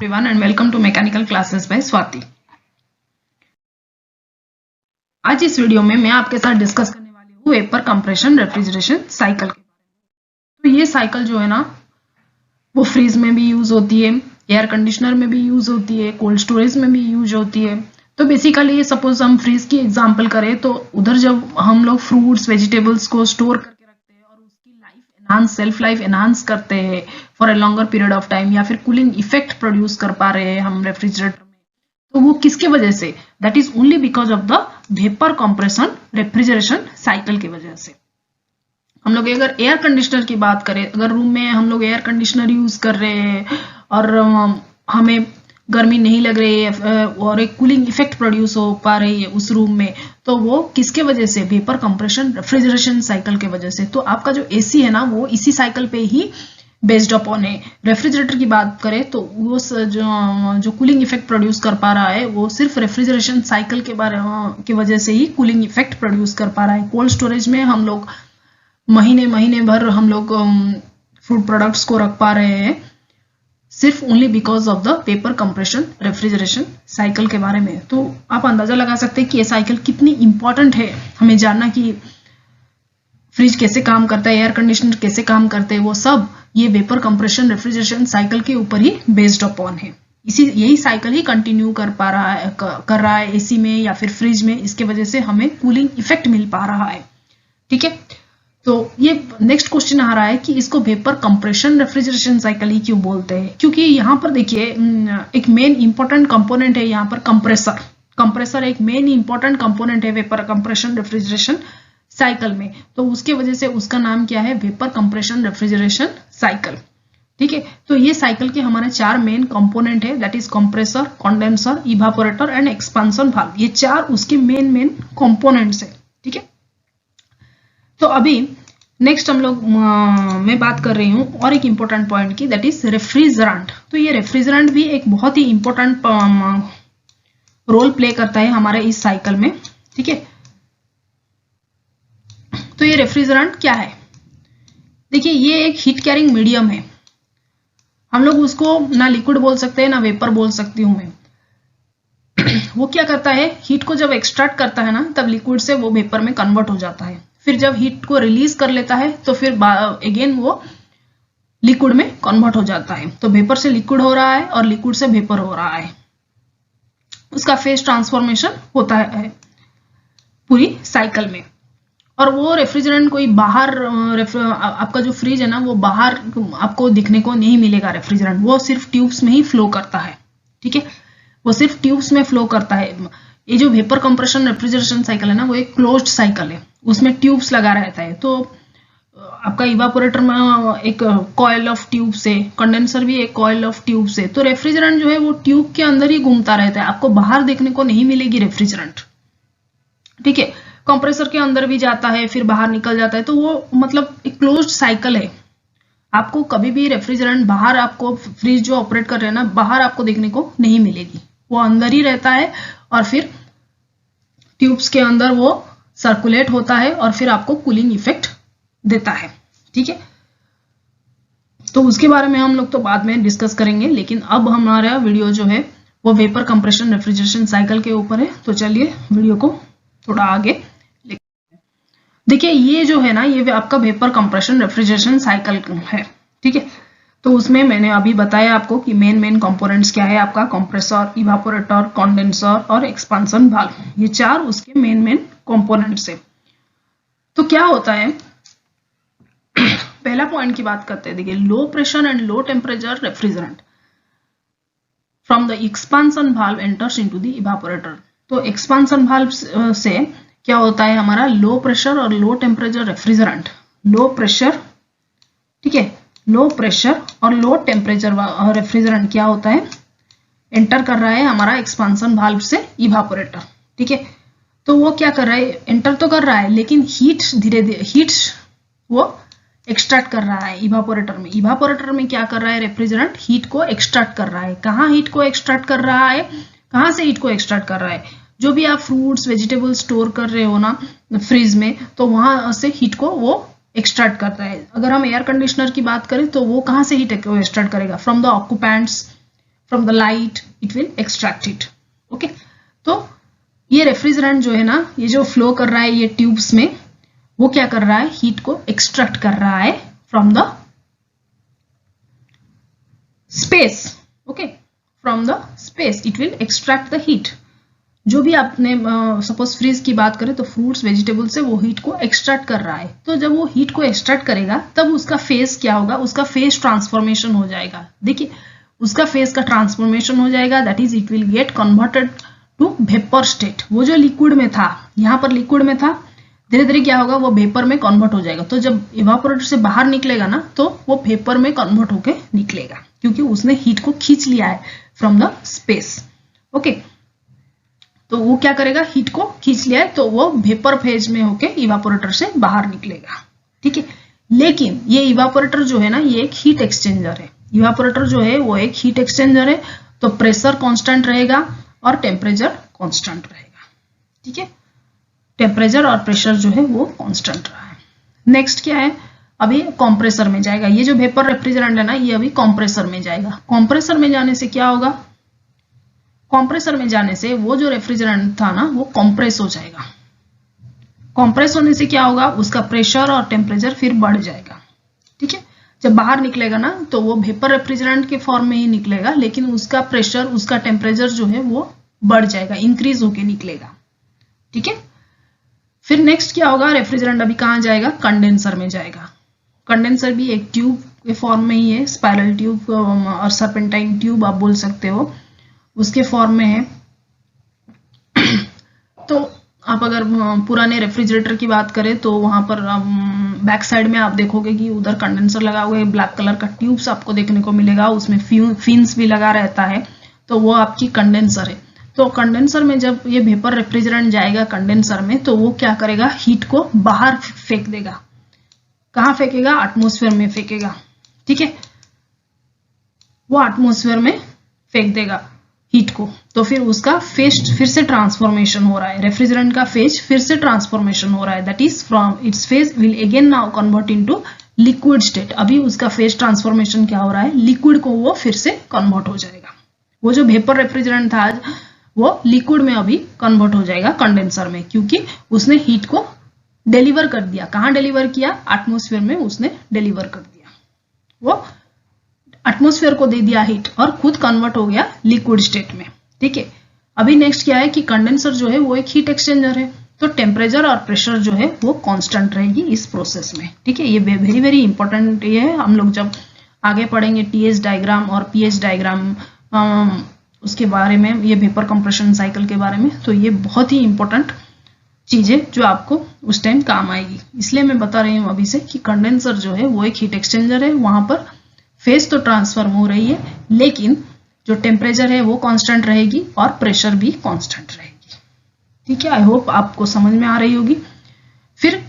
Everyone and welcome to Mechanical Classes by Swati. आज इस video में मैं आपके साथ डिस्कस करने वाली हूँ वेपर कंप्रेशन रेफ्रिजरेशन साइकिल के बारे में। तो ये साइकिल जो है ना वो फ्रीज में भी यूज होती है, एयर कंडीशनर में भी यूज होती है, कोल्ड स्टोरेज में भी यूज होती है। तो बेसिकली सपोज हम फ्रीज की एग्जांपल करें तो उधर जब हम लोग फ्रूट्स वेजिटेबल्स को स्टोर करके रखते हैं और उसकी सेल्फ लाइफ एनहांस करते हैं for a longer period of time, या फिर कूलिंग इफेक्ट प्रोड्यूस कर पा रहे हैं हम रेफ्रिजरेटर में, तो वो किसके वजह से? That is only because of the vapour compression refrigeration cycle की वजह से। हम लोग अगर एयर कंडीशनर की बात करें, अगर रूम में हम लोग एयर कंडीशनर यूज कर रहे हैं और हमें गर्मी नहीं लग रही है और एक कूलिंग इफेक्ट प्रोड्यूस हो पा रही है उस रूम में, तो वो किसके वजह से? वेपर कंप्रेशन रेफ्रिजरेशन साइकिल के वजह से। तो आपका जो एसी है ना वो इसी साइकिल पे ही बेस्ड अपॉन है। रेफ्रिजरेटर की बात करें तो वो जो कूलिंग इफेक्ट प्रोड्यूस कर पा रहा है वो सिर्फ रेफ्रिजरेशन साइकिल की वजह से ही कूलिंग इफेक्ट प्रोड्यूस कर पा रहा है। कोल्ड स्टोरेज में हम लोग महीने भर हम लोग फूड प्रोडक्ट्स को रख पा रहे हैं सिर्फ only because of the vapour compression refrigeration cycle के बारे में। तो आप अंदाजा लगा सकते हैं कि ये साइकिल कितनी इंपॉर्टेंट है हमें जानना, कि फ्रिज कैसे काम करता है, एयर कंडीशनर कैसे काम करते हैं, वो सब ये वेपर कंप्रेशन रेफ्रिजरेशन साइकिल के ऊपर ही बेस्ड अपॉन है। यही साइकिल ही कंटिन्यू कर रहा है एसी में या फिर फ्रिज में। इसके वजह से हमें कूलिंग इफेक्ट मिल पा रहा है। ठीक है, तो ये नेक्स्ट क्वेश्चन आ रहा है कि इसको वेपर कंप्रेशन रेफ्रिजरेशन साइकिल ही क्यों बोलते हैं? क्योंकि यहाँ पर देखिए एक मेन इंपॉर्टेंट कंपोनेंट है यहाँ पर कंप्रेसर एक मेन इंपॉर्टेंट कंपोनेंट है वेपर कंप्रेशन रेफ्रिजरेशन साइकिल में। तो उसके वजह से उसका नाम क्या है? Vapour compression refrigeration cycle. ठीक है, तो ये साइकिल के हमारे 4 मेन कंपोनेंट है, that is compressor, condenser, evaporator and expansion valve. ये 4 उसके मेन कंपोनेंट्स है। ठीक है, तो अभी नेक्स्ट हम लोग मैं बात कर रही हूँ और एक इंपॉर्टेंट पॉइंट की, दैट इज रेफ्रिजरेंट। तो ये रेफ्रिजरेंट भी एक बहुत ही इंपॉर्टेंट रोल प्ले करता है हमारे इस साइकिल में। ठीक है, तो ये रेफ्रिजरेंट क्या है? देखिए ये एक हीट कैरिंग मीडियम है। हम लोग उसको ना लिक्विड बोल सकते हैं ना वेपर बोल सकती हूँ मैं। वो क्या करता है, हीट को जब एक्सट्रैक्ट करता है ना तब लिक्विड से वो वेपर में कन्वर्ट हो जाता है। फिर जब हीट को रिलीज कर लेता है तो फिर अगेन वो लिक्विड में कन्वर्ट हो जाता है। तो वेपर से लिक्विड हो रहा है और लिक्विड से वेपर हो रहा है, उसका फेज ट्रांसफॉर्मेशन होता है पूरी साइकिल में। और वो रेफ्रिजरेंट कोई बाहर आपका जो फ्रिज है ना वो बाहर आपको दिखने को नहीं मिलेगा रेफ्रिजरेंट, वो सिर्फ ट्यूब्स में ही फ्लो करता है। ठीक है, वो सिर्फ ट्यूब्स में फ्लो करता है। ये जो वेपर कंप्रेशन रेफ्रिजरेशन साइकिल है ना वो एक क्लोज्ड साइकिल है, उसमें ट्यूब्स लगा रहता है। तो आपका इवापोरेटर में एक कॉइल ऑफ ट्यूब्स है, कंडेंसर भी एक कॉइल ऑफ ट्यूब्स है। तो रेफ्रिजरेंट जो है वो ट्यूब के अंदर ही घूमता रहता है, आपको बाहर देखने को नहीं मिलेगी रेफ्रिजरेंट। ठीक है, कंप्रेसर के अंदर भी जाता है फिर बाहर निकल जाता है। तो वो मतलब एक क्लोज्ड साइकिल है। आपको कभी भी रेफ्रिजरेंट बाहर, आपको फ्रिज जो ऑपरेट कर रहे हैं ना बाहर आपको देखने को नहीं मिलेगी, वो अंदर ही रहता है और फिर ट्यूब्स के अंदर वो सर्कुलेट होता है और फिर आपको कूलिंग इफेक्ट देता है। ठीक है, तो उसके बारे में हम लोग तो बाद में डिस्कस करेंगे, लेकिन अब हमारा वीडियो जो है वो वेपर कंप्रेशन रेफ्रिजरेशन साइकिल के ऊपर है। तो चलिए वीडियो को थोड़ा आगे देखिए। ये जो है ना ये आपका वेपर कंप्रेशन रेफ्रिजरेशन साइकिल है। ठीक है, तो उसमें मैंने अभी बताया आपको कि मेन कंपोनेंट्स क्या है आपका, कंप्रेसर, इवापोरेटर, कंडेंसर और एक्सपांशन वाल्व। ये 4 उसके मेन कंपोनेंट्स है। तो क्या होता है, पहला पॉइंट की बात करते हैं। देखिए low pressure and low temperature refrigerant from the expansion valve enters into the evaporator. तो एक्सपांशन वाल्व से क्या होता है हमारा लो प्रेशर और low temperature refrigerant. Low pressure, ठीक है, लो प्रेशर और लो टेम्परेचर रेफ्रिजरेंट क्या होता है, एंटर कर रहा है हमारा एक्सपांशन वाल्व से इवापोरेटर। ठीक है, तो वो क्या कर रहा है, एंटर तो कर रहा है लेकिन हीट वो एक्सट्रैक्ट कर रहा है इवापोरेटर में। इवापोरेटर में क्या कर रहा है रेफ्रिजरेंट, हीट को एक्सट्रैक्ट कर रहा है। कहाँ हीट को एक्सट्रैक्ट कर रहा है, कहाँ से हीट को एक्सट्रैक्ट कर रहा है? जो भी आप फ्रूट्स वेजिटेबल्स स्टोर कर रहे हो ना फ्रिज में, तो वहां से हीट को वो एक्सट्रैक्ट करता है। अगर हम एयर कंडीशनर की बात करें तो वो कहाँ से हीट को एक्सट्रैक्ट करेगा, from the occupants, from the light it will extract it. Okay, तो ये रेफ्रिजरेंट जो है ना, ये जो फ्लो कर रहा है ये ट्यूब्स में, वो क्या कर रहा है, हीट को एक्सट्रैक्ट कर रहा है from the space. Okay, from the space it will extract the heat. जो भी आपने सपोज फ्रीज की बात करें तो फ्रूट्स वेजिटेबल से वो हीट को एक्सट्रैक्ट कर रहा है। तो जब वो हीट को एक्सट्रैक्ट करेगा तब उसका फेस क्या होगा, उसका फेस ट्रांसफॉर्मेशन हो जाएगा। देखिए उसका फेस का ट्रांसफॉर्मेशन हो जाएगा, that is it will get converted to vapour state. वो जो लिक्विड में था, यहाँ पर लिक्विड में था, धीरे धीरे क्या होगा, वो वेपर में कन्वर्ट हो जाएगा। तो जब इवापोरेटर से बाहर निकलेगा ना तो वो वेपर में कन्वर्ट होके निकलेगा, क्योंकि उसने हीट को खींच लिया है फ्रॉम द स्पेस। ओके, तो वो क्या करेगा, हीट को खींच लिया है तो वो वेपर फेज में होके इवापोरेटर से बाहर निकलेगा। ठीक है, लेकिन ये इवापोरेटर जो है ना, ये एक हीट एक्सचेंजर है। इवापोरेटर जो है वो एक हीट एक्सचेंजर है, तो प्रेशर कांस्टेंट रहेगा और टेम्परेचर कांस्टेंट रहेगा। ठीक है, टेम्परेचर और प्रेशर जो है वो कांस्टेंट रहा है। नेक्स्ट क्या है, अभी कंप्रेसर में जाएगा। ये जो वेपर रेफ्रिजरेंट है ना, ये अभी कंप्रेसर में जाएगा। कंप्रेसर में जाने से क्या होगा, कंप्रेसर में जाने से वो जो रेफ्रिजरेंट था ना वो कंप्रेस हो जाएगा। कंप्रेस होने से क्या होगा, उसका प्रेशर और टेम्परेचर फिर बढ़ जाएगा। ठीक है, जब बाहर निकलेगा ना तो वो वेपर रेफ्रिजरेंट के फॉर्म में ही निकलेगा, लेकिन उसका प्रेशर, उसका टेम्परेचर जो है वो बढ़ जाएगा, इंक्रीज होके निकलेगा। ठीक है, फिर नेक्स्ट क्या होगा, रेफ्रिजरेंट अभी कहाँ जाएगा, कंडेंसर में जाएगा। कंडेंसर भी एक ट्यूब के फॉर्म में ही है, स्पाइरल ट्यूब और सर्पेंटाइन ट्यूब आप बोल सकते हो, उसके फॉर्म में है। तो आप अगर पुराने रेफ्रिजरेटर की बात करें तो वहां पर बैक साइड में आप देखोगे कि उधर कंडेंसर लगा हुआ है, ब्लैक कलर का ट्यूब्स आपको देखने को मिलेगा, उसमें फिन्स भी लगा रहता है, तो वो आपकी कंडेंसर है। तो कंडेंसर में जब ये वेपर रेफ्रिजरेंट जाएगा कंडेंसर में, तो वो क्या करेगा, हीट को बाहर फेंक देगा। कहाँ फेंकेगा, एटमॉस्फेयर में फेंकेगा। ठीक है, वो एटमॉस्फेयर में फेंक देगा हीट को। तो फिर उसका फेज फिर से ट्रांसफॉर्मेशन हो रहा है, रेफ्रिजरेंट का फेज फिर से ट्रांसफॉर्मेशन हो रहा है, that is from its phase will again now convert into liquid state. अभी उसका फेज ट्रांसफॉर्मेशन क्या हो रहा है, लिक्विड को वो फिर से कन्वर्ट हो जाएगा। वो जो वेपर रेफ्रिजरेंट था वो लिक्विड में अभी कन्वर्ट हो जाएगा कंडेंसर में, क्योंकि उसने हीट को डिलीवर कर दिया। कहाँ डिलीवर किया, एटमॉस्फेयर में उसने डिलीवर कर दिया। वो एटमॉस्फेयर को दे दिया हीट और खुद कन्वर्ट हो गया लिक्विड स्टेट में। ठीक है, अभी नेक्स्ट क्या है कि कंडेंसर जो है वो एक हीट एक्सचेंजर है, तो टेम्परेचर और प्रेशर जो है वो कांस्टेंट रहेगी इस प्रोसेस में। ठीक है, ये वेरी वेरी इंपॉर्टेंट ये है। हम लोग जब आगे पढ़ेंगे टीएच डायग्राम और पीएच डायग्राम उसके बारे में, ये वेपर कंप्रेशन साइकिल के बारे में, तो ये बहुत ही इंपॉर्टेंट चीज है जो आपको उस टाइम काम आएगी। इसलिए मैं बता रही हूँ अभी से कि कंडेंसर जो है वो एक हीट एक्सचेंजर है, वहां पर फेज तो ट्रांसफॉर्म हो रही है, लेकिन जो टेम्परेचर है वो कांस्टेंट रहेगी और प्रेशर भी कांस्टेंट रहेगी। ठीक है, आई होप आपको समझ में आ रही होगी। फिर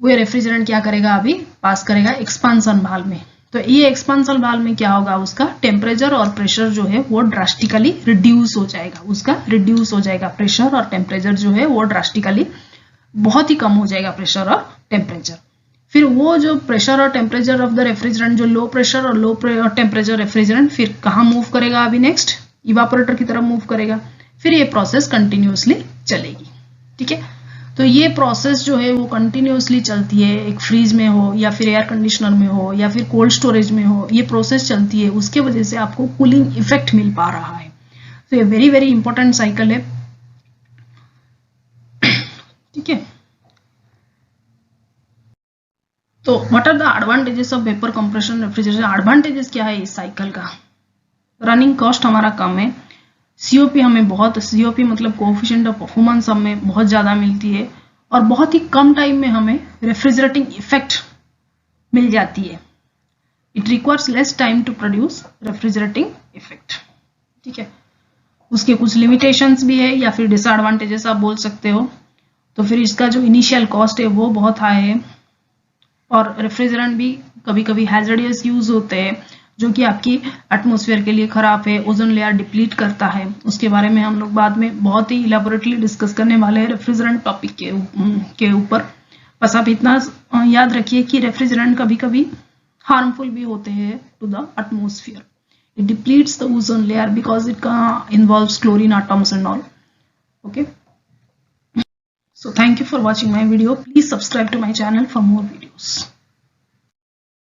वो रेफ्रिजरेंट क्या करेगा, अभी पास करेगा एक्सपांसन वाल्व में। तो ये एक्सपांसन वाल्व में क्या होगा, उसका टेम्परेचर और प्रेशर जो है वो ड्रास्टिकली रिड्यूस हो जाएगा, उसका रिड्यूस हो जाएगा। प्रेशर और टेम्परेचर जो है वो ड्रास्टिकली बहुत ही कम हो जाएगा, प्रेशर और टेम्परेचर। फिर वो जो प्रेशर और टेम्परेचर ऑफ द रेफ्रिजरेंट, जो लो प्रेशर और लो टेम्परेचर रेफ्रिजरेंट, फिर कहाँ मूव करेगा, अभी नेक्स्ट इवापोरेटर की तरफ मूव करेगा। फिर ये प्रोसेस कंटिन्यूसली चलेगी। ठीक है, तो ये प्रोसेस जो है वो कंटिन्यूसली चलती है, एक फ्रीज में हो या फिर एयर कंडीशनर में हो या फिर कोल्ड स्टोरेज में हो, ये प्रोसेस चलती है। उसके वजह से आपको कूलिंग इफेक्ट मिल पा रहा है। तो ये वेरी वेरी इंपॉर्टेंट साइकिल है। ठीक है, तो what are the advantages of vapour compression refrigeration. Advantages क्या है इस साइकिल का, रनिंग कॉस्ट हमारा कम है, सीओपी हमें बहुत, सीओपी मतलब कोएफिशिएंट ऑफ परफॉर्मेंस हमें बहुत ज्यादा मिलती है, और बहुत ही कम टाइम में हमें रेफ्रिजरेटिंग इफेक्ट मिल जाती है। It requires less time to produce refrigerating effect. ठीक है, उसके कुछ लिमिटेशंस भी है या फिर डिसएडवांटेजेस आप बोल सकते हो। तो फिर इसका जो इनिशियल कॉस्ट है वो बहुत हाई है, और रेफ्रिजरेंट भी कभी कभी हैजर्डियस यूज होते हैं जो कि आपकी एटमॉस्फेयर के लिए खराब है, ओजोन लेयर डिप्लीट करता है। उसके बारे में हम लोग बाद में बहुत ही इलेबोरेटली डिस्कस करने वाले हैं रेफ्रिजरेंट टॉपिक के ऊपर। बस आप इतना याद रखिए कि रेफ्रिजरेंट कभी कभी हार्मफुल भी होते हैं to the atmosphere, It depletes the ozone layer because it involves chlorine atoms and all. Okay. So thank you for watching my video. Please subscribe to my channel for more videos.